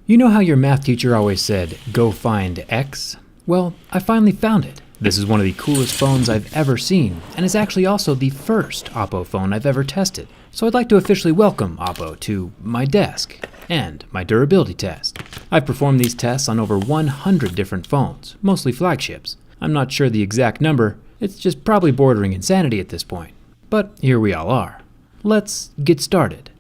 You know how your math teacher always said, "Go find X"? Well, I finally found it. This is one of the coolest phones I've ever seen, and is actually also the first Oppo phone I've ever tested. So I'd like to officially welcome Oppo to my desk and my durability test. I've performed these tests on over 100 different phones, mostly flagships. I'm not sure the exact number, it's just probably bordering insanity at this point. But here we all are. Let's get started.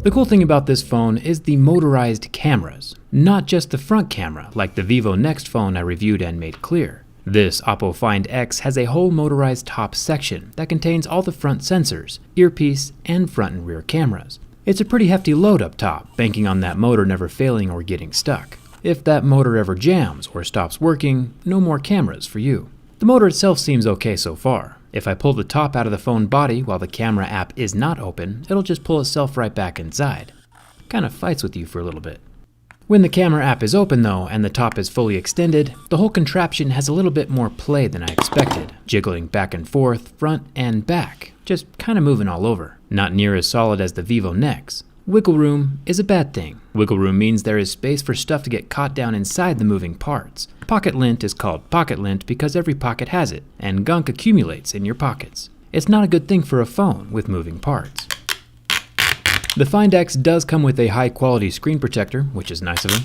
The cool thing about this phone is the motorized cameras, not just the front camera like the Vivo Next phone I reviewed and made clear. This Oppo Find X has a whole motorized top section that contains all the front sensors, earpiece, and front and rear cameras. It's a pretty hefty load up top, banking on that motor never failing or getting stuck. If that motor ever jams or stops working, no more cameras for you. The motor itself seems okay so far. If I pull the top out of the phone body while the camera app is not open, it'll just pull itself right back inside. Kind of fights with you for a little bit. When the camera app is open though, and the top is fully extended, the whole contraption has a little bit more play than I expected, jiggling back and forth, front and back, just kind of moving all over. Not near as solid as the Vivo Next. Wiggle room is a bad thing. Wiggle room means there is space for stuff to get caught down inside the moving parts. Pocket lint is called pocket lint because every pocket has it, and gunk accumulates in your pockets. It's not a good thing for a phone with moving parts. The Find X does come with a high-quality screen protector, which is nice of them.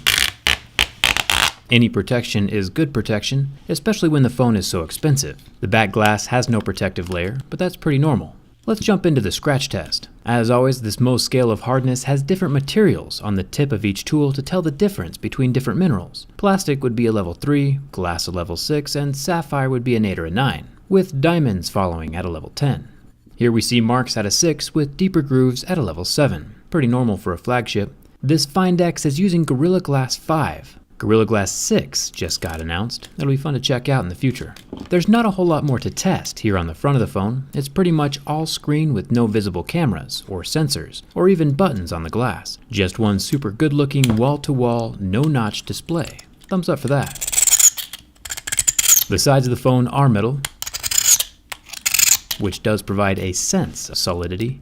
Any protection is good protection, especially when the phone is so expensive. The back glass has no protective layer, but that's pretty normal. Let's jump into the scratch test. As always, this Mohs scale of hardness has different materials on the tip of each tool to tell the difference between different minerals. Plastic would be a level 3, glass a level 6, and sapphire would be an 8 or a 9, with diamonds following at a level 10. Here we see marks at a 6 with deeper grooves at a level 7. Pretty normal for a flagship. This Find X is using Gorilla Glass 5. Gorilla Glass 6 just got announced. That'll be fun to check out in the future. There's not a whole lot more to test here on the front of the phone. It's pretty much all screen with no visible cameras, or sensors, or even buttons on the glass. Just one super good looking wall-to-wall, no-notch display. Thumbs up for that. The sides of the phone are metal, which does provide a sense of solidity.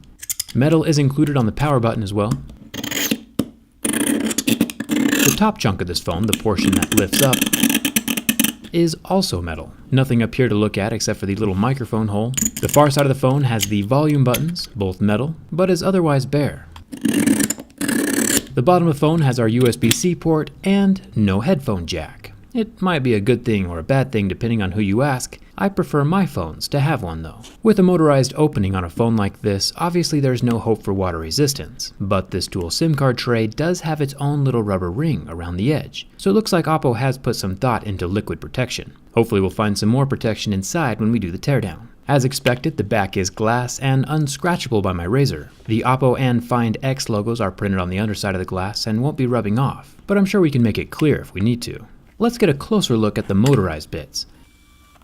Metal is included on the power button as well. The top chunk of this phone, the portion that lifts up, is also metal. Nothing up here to look at except for the little microphone hole. The far side of the phone has the volume buttons, both metal, but is otherwise bare. The bottom of the phone has our USB-C port and no headphone jack. It might be a good thing or a bad thing depending on who you ask. I prefer my phones to have one though. With a motorized opening on a phone like this, obviously there's no hope for water resistance, but this dual SIM card tray does have its own little rubber ring around the edge, so it looks like Oppo has put some thought into liquid protection. Hopefully we'll find some more protection inside when we do the teardown. As expected, the back is glass and unscratchable by my razor. The Oppo and Find X logos are printed on the underside of the glass and won't be rubbing off, but I'm sure we can make it clear if we need to. Let's get a closer look at the motorized bits.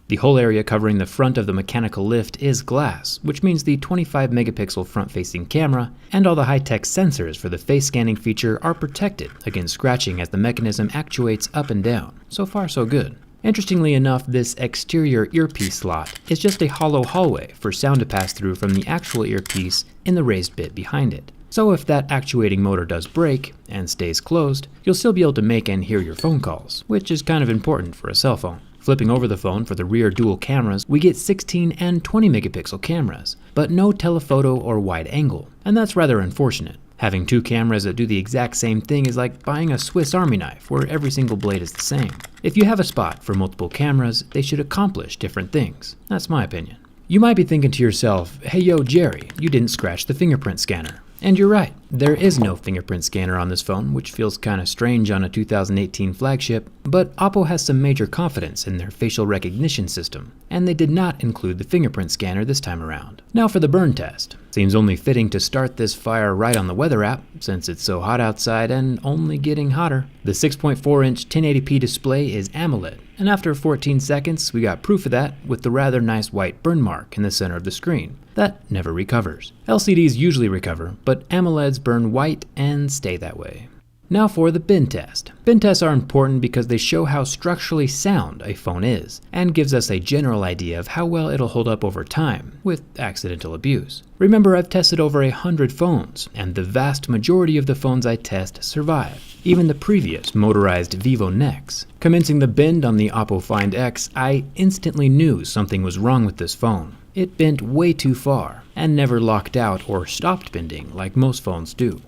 The whole area covering the front of the mechanical lift is glass, which means the 25 megapixel front-facing camera and all the high-tech sensors for the face scanning feature are protected against scratching as the mechanism actuates up and down. So far, so good. Interestingly enough, this exterior earpiece slot is just a hollow hallway for sound to pass through from the actual earpiece in the raised bit behind it. So if that actuating motor does break and stays closed, you'll still be able to make and hear your phone calls, which is kind of important for a cell phone. Flipping over the phone for the rear dual cameras, we get 16 and 20 megapixel cameras, but no telephoto or wide angle, and that's rather unfortunate. Having two cameras that do the exact same thing is like buying a Swiss Army knife where every single blade is the same. If you have a spot for multiple cameras, they should accomplish different things. That's my opinion. You might be thinking to yourself, hey yo Jerry, you didn't scratch the fingerprint scanner. And you're right, there is no fingerprint scanner on this phone, which feels kinda strange on a 2018 flagship, but Oppo has some major confidence in their facial recognition system, and they did not include the fingerprint scanner this time around. Now for the burn test. Seems only fitting to start this fire right on the weather app, since it's so hot outside and only getting hotter. The 6.4-inch 1080p display is AMOLED, and after 14 seconds, we got proof of that with the rather nice white burn mark in the center of the screen. That never recovers. LCDs usually recover, but AMOLEDs burn white and stay that way. Now for the bin test. Bin tests are important because they show how structurally sound a phone is, and gives us a general idea of how well it'll hold up over time, with accidental abuse. Remember, I've tested over 100 phones, and the vast majority of the phones I test survive, even the previous motorized Vivo necks. Commencing the bend on the Oppo Find X, I instantly knew something was wrong with this phone. It bent way too far, and never locked out or stopped bending like most phones do.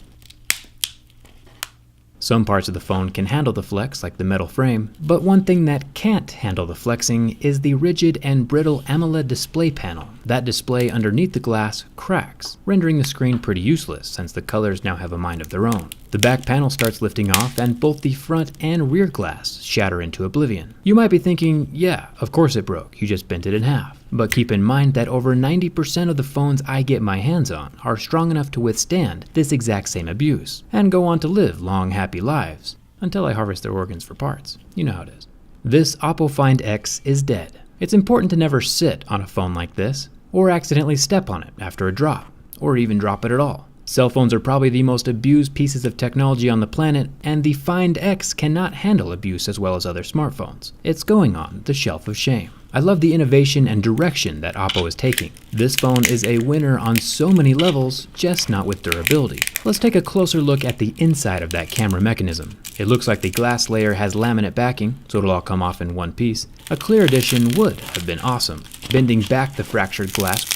Some parts of the phone can handle the flex, like the metal frame, but one thing that can't handle the flexing is the rigid and brittle AMOLED display panel. That display underneath the glass cracks, rendering the screen pretty useless since the colors now have a mind of their own. The back panel starts lifting off and both the front and rear glass shatter into oblivion. You might be thinking, yeah, of course it broke, you just bent it in half. But keep in mind that over 90% of the phones I get my hands on are strong enough to withstand this exact same abuse, and go on to live long, happy lives, until I harvest their organs for parts. You know how it is. This Oppo Find X is dead. It's important to never sit on a phone like this, or accidentally step on it after a drop, or even drop it at all. Cell phones are probably the most abused pieces of technology on the planet, and the Find X cannot handle abuse as well as other smartphones. It's going on the shelf of shame. I love the innovation and direction that Oppo is taking. This phone is a winner on so many levels, just not with durability. Let's take a closer look at the inside of that camera mechanism. It looks like the glass layer has laminate backing, so it'll all come off in one piece. A clear edition would have been awesome. Bending back the fractured glass,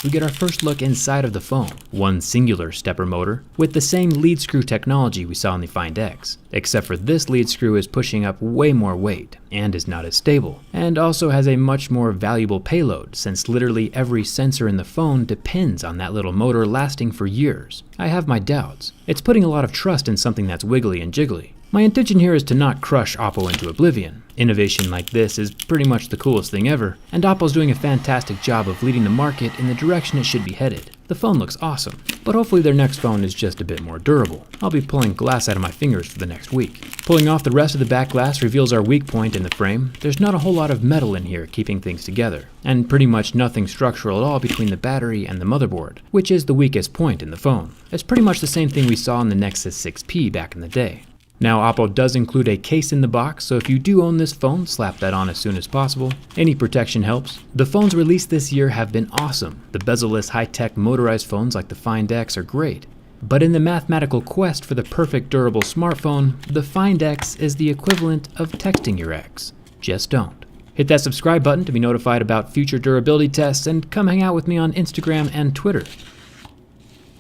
we get our first look inside of the phone. One singular stepper motor with the same lead screw technology we saw in the Find X, except for this lead screw is pushing up way more weight and is not as stable, and also has a much more valuable payload since literally every sensor in the phone depends on that little motor lasting for years. I have my doubts. It's putting a lot of trust in something that's wiggly and jiggly. My intention here is to not crush Oppo into oblivion. Innovation like this is pretty much the coolest thing ever, and Oppo's doing a fantastic job of leading the market in the direction it should be headed. The phone looks awesome, but hopefully their next phone is just a bit more durable. I'll be pulling glass out of my fingers for the next week. Pulling off the rest of the back glass reveals our weak point in the frame. There's not a whole lot of metal in here keeping things together, and pretty much nothing structural at all between the battery and the motherboard, which is the weakest point in the phone. It's pretty much the same thing we saw in the Nexus 6P back in the day. Now, Oppo does include a case in the box, so if you do own this phone, slap that on as soon as possible. Any protection helps. The phones released this year have been awesome. The bezel-less high-tech motorized phones like the Find X are great. But in the mathematical quest for the perfect durable smartphone, the Find X is the equivalent of texting your ex. Just don't. Hit that subscribe button to be notified about future durability tests, and come hang out with me on Instagram and Twitter.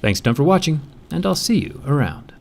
Thanks a ton for watching, and I'll see you around.